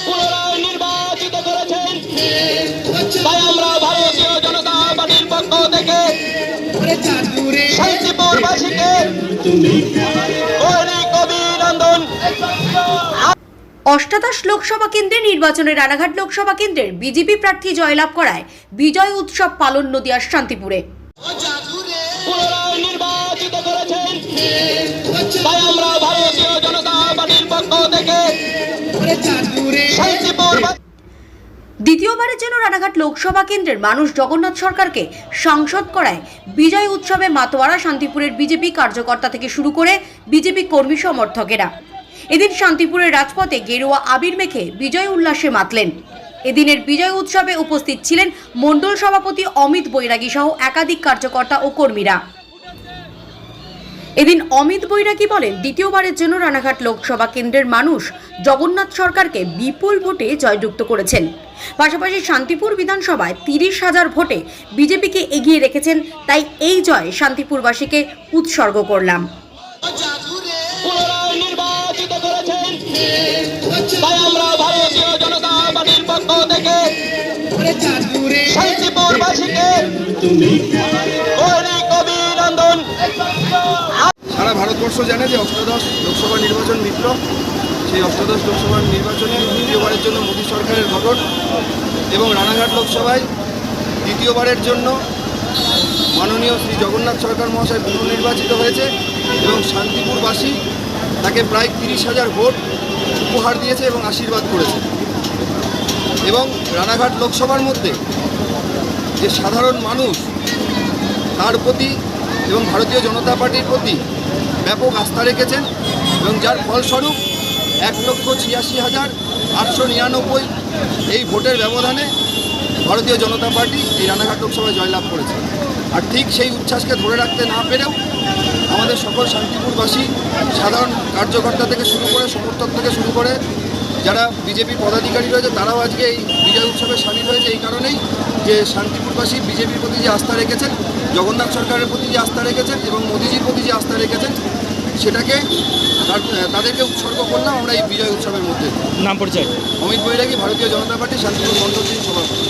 পুনরায় নির্বাচিত করেছেন, তাই আমরা ভারতীয় জনতা পার্টির পক্ষ থেকে শান্তিপুরবাসীকে দৈনিক অভিনন্দন। অষ্টাদশ লোকসভা কেন্দ্রে নির্বাচনে রানাঘাট লোকসভা কেন্দ্রের বিজেপি প্রার্থী জয়লাভ করায় বিজয় উৎসব পালন নদিয়ার শান্তিপুরে। পুনরায় নির্বাচিত করেছেন, তাই আমরা ভারতীয় জনতা পার্টির পক্ষ থেকে শান্তিপুর। দ্বিতীয়বারের জন্য রানাঘাট লোকসভা কেন্দ্রের মানুষ জগন্নাথ সরকারকে সাংসদ করায় বিজয় উৎসবে মাতোয়ারা শান্তিপুরের বিজেপি কার্যকর্তা থেকে শুরু করে বিজেপি কর্মী সমর্থকেরা এদিন শান্তিপুরের রাজপথে গেরুয়া আবির মেখে বিজয় উল্লাসে মাতলেন। এদিনের বিজয় উৎসবে উপস্থিত ছিলেন মণ্ডল সভাপতি অমিত বৈরাগী সহ একাধিক কার্যকর্তা ও কর্মীরা। এদিন অমিত বৈরাগী বলেন, দ্বিতীয়বারের জন্য রানাঘাট লোকসভা কেন্দ্রের মানুষ জগন্নাথ সরকারকে বিপুল ভোটে জয়যুক্ত করেছেন। পাশাপাশি শান্তিপুর বিধানসভায় 30,000 ভোটে বিজেপিকে এগিয়ে রেখেছেন, তাই এই জয় শান্তিপুরবাসীকে উৎসর্গ করলাম। পুনরায় নির্বাচিত করেছেন, তাই আমরা ভারতীয় জনতা পার্টির পক্ষ থেকে শান্তিপুরবাসীকে দৈনিক অভিনন্দন। সারা ভারতবর্ষ জানে যে অষ্টাদশ লোকসভা নির্বাচন মিত্র, সেই অষ্টাদশ লোকসভা নির্বাচনে দ্বিতীয়বারের জন্য মোদী সরকারের গঠন এবং রানাঘাট লোকসভায় দ্বিতীয়বারের জন্য মাননীয় শ্রী জগন্নাথ সরকার মহাশয় পুনর্নির্বাচিত হয়েছে এবং শান্তিপুরবাসী তাকে প্রায় 30,000 ভোট উপহার দিয়েছে এবং আশীর্বাদ করেছে। এবং রানাঘাট লোকসভার মধ্যে যে সাধারণ মানুষ তার প্রতি এবং ভারতীয় জনতা পার্টির প্রতি ব্যাপক আস্থা রেখেছেন এবং যার ফলস্বরূপ 1,86,899 এই ভোটের ব্যবধানে ভারতীয় জনতা পার্টি এই রানাঘাট লোকসভায় জয়লাভ করেছে। আর ঠিক সেই উচ্ছ্বাসকে ধরে রাখতে না পেরেও আমাদের সকল শান্তিপুরবাসী সাধারণ কার্যকর্তা থেকে শুরু করে সমর্থক থেকে শুরু করে যারা বিজেপি পদাধিকারী রয়েছে তারাও আজকে এই বিজয় উৎসবে সামিল হয়েছে এই কারণেই যে শান্তিপুরবাসী বিজেপির প্রতি যে আস্থা রেখেছেন, জগন্নাথ সরকারের প্রতি যে আস্থা রেখেছেন এবং মোদিজির প্রতি যে আস্থা রেখেছেন সেটাকে তাদেরকে উৎসর্গ করলাম আমরা এই বিজয় উৎসবের মধ্যে। নাম পরিচয়? অমিত বৈরাগী, ভারতীয় জনতা পার্টি শান্তিপুর মণ্ডল সভাপতি।